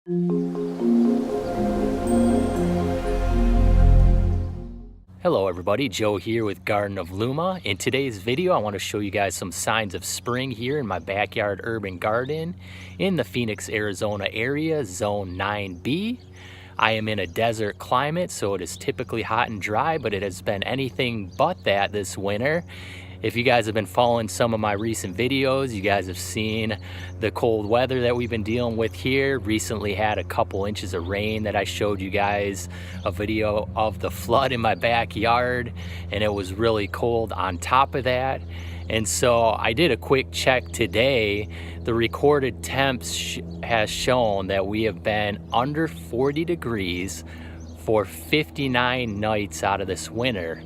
Hello everybody, Joe here with Garden of Luma. In today's video, I want to show you guys some signs of spring here in my backyard urban garden in the Phoenix, Arizona area, zone 9B. I am in a desert climate, so it is typically hot and dry, but it has been anything but that this winter. If you guys have been following some of my recent videos, you guys have seen the cold weather that we've been dealing with here. Recently had a couple inches of rain that I showed you guys a video of the flood in my backyard, and it was really cold on top of that. And so I did a quick check today. The recorded temps has shown that we have been under 40 degrees for 59 nights out of this winter.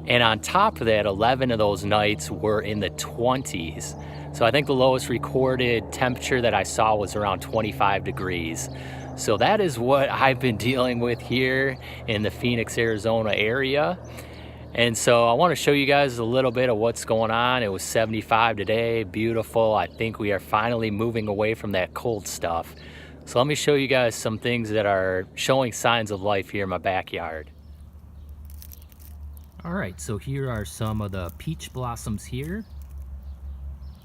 And on top of that, 11 of those nights were in the 20s. So I think the lowest recorded temperature that I saw was around 25 degrees. So that is what I've been dealing with here in the Phoenix, Arizona area. And so I want to show you guys a little bit of what's going on. It was 75 today, beautiful. I think we are finally moving away from that cold stuff. So let me show you guys some things that are showing signs of life here in my backyard. All right, so here are some of the peach blossoms here.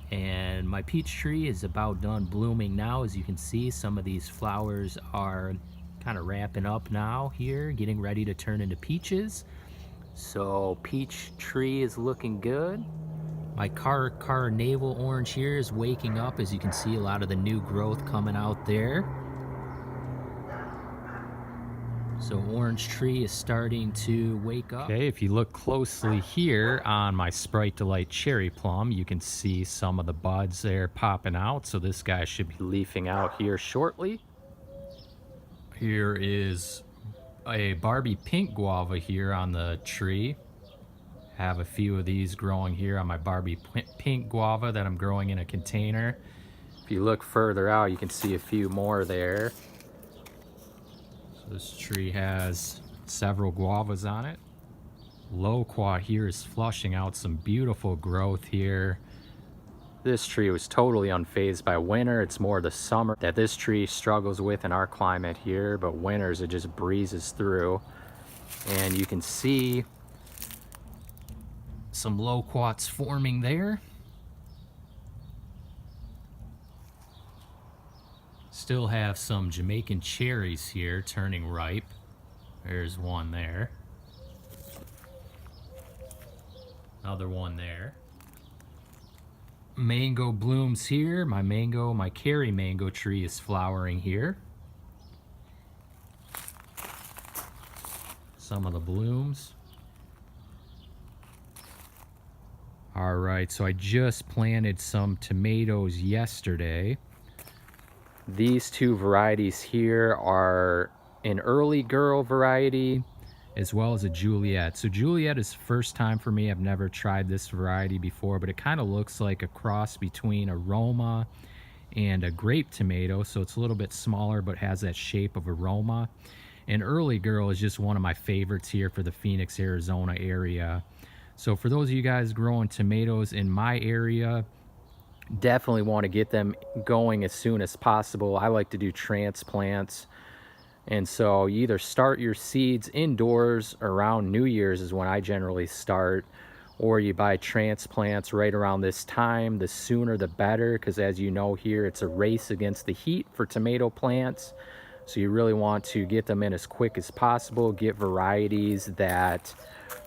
And my peach tree is about done blooming now. As you can see, some of these flowers are kind of wrapping up now here, getting ready to turn into peaches. So peach tree is looking good. My car navel orange here is waking up. As you can see, a lot of the new growth coming out there. So orange tree is starting to wake up. Okay, if you look closely here on my Sprite Delight cherry plum, you can see some of the buds there popping out. So this guy should be leafing out here shortly. Here is a Barbie pink guava here on the tree. Have a few of these growing here on my Barbie pink guava that I'm growing in a container. If you look further out, you can see a few more there. This tree has several guavas on it. Loquat here is flushing out some beautiful growth here. This tree was totally unfazed by winter. It's more the summer that this tree struggles with in our climate here, but winters it just breezes through. And you can see some loquats forming there. Still have some Jamaican cherries here turning ripe. There's one there. Another one there. Mango blooms here. My Cary mango tree is flowering here. Some of the blooms. All right, so I just planted some tomatoes yesterday. These two varieties here are an early girl variety as well as a Juliet. So Juliet is first time for me. I've never tried this variety before, but it kind of looks like a cross between a Roma and a grape tomato. So it's a little bit smaller, but has that shape of a Roma. And early girl is just one of my favorites here for the Phoenix, Arizona area. So for those of you guys growing tomatoes in my area, definitely want to get them going as soon as possible. I like to do transplants. And so you either start your seeds indoors around New Year's is when I generally start, or you buy transplants right around this time. The sooner the better, because as you know here, it's a race against the heat for tomato plants. So you really want to get them in as quick as possible, get varieties that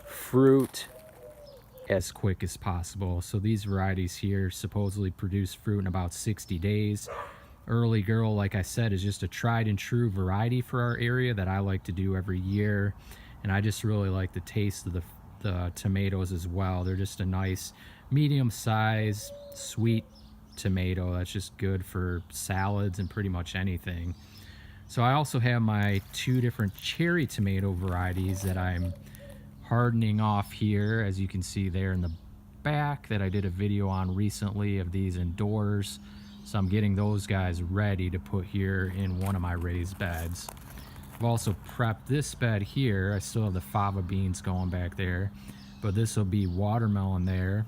fruit as quick as possible. So these varieties here supposedly produce fruit in about 60 days. Early girl, like I said, is just a tried and true variety for our area that I like to do every year. And I just really like the taste of the tomatoes as well. They're just a nice medium size sweet tomato that's just good for salads and pretty much anything. So I also have my two different cherry tomato varieties that I'm hardening off here, as you can see there in the back, that I did a video on recently of these indoors. So I'm getting those guys ready to put here in one of my raised beds. I've also prepped this bed here. I still have the fava beans going back there, but this will be watermelon there.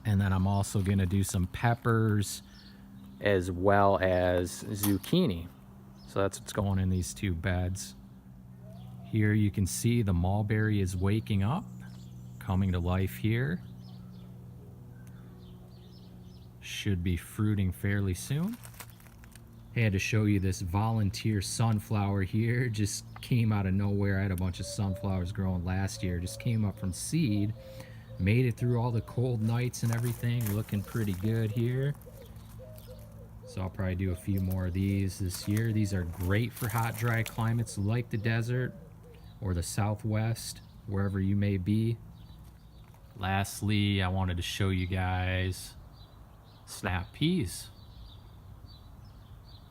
And then I'm also gonna do some peppers as well as zucchini. So that's what's going in these 2 beds. Here you can see the mulberry is waking up, coming to life here. Should be fruiting fairly soon. Had to show you this volunteer sunflower here. Just came out of nowhere. I had a bunch of sunflowers growing last year. Just came up from seed. Made it through all the cold nights and everything. Looking pretty good here. So I'll probably do a few more of these this year. These are great for hot, dry climates like the desert or the Southwest, wherever you may be. Lastly, I wanted to show you guys snap peas.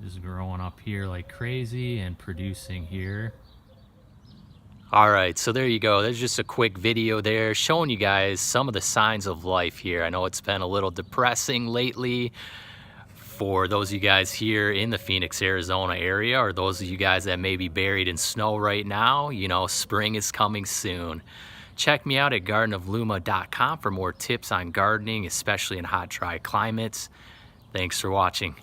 Just growing up here like crazy and producing here. All right, so there you go. There's just a quick video there showing you guys some of the signs of life here. I know it's been a little depressing lately for those of you guys here in the Phoenix, Arizona area, or those of you guys that may be buried in snow right now. You know, spring is coming soon. Check me out at gardenofluma.com for more tips on gardening, especially in hot, dry climates. Thanks for watching.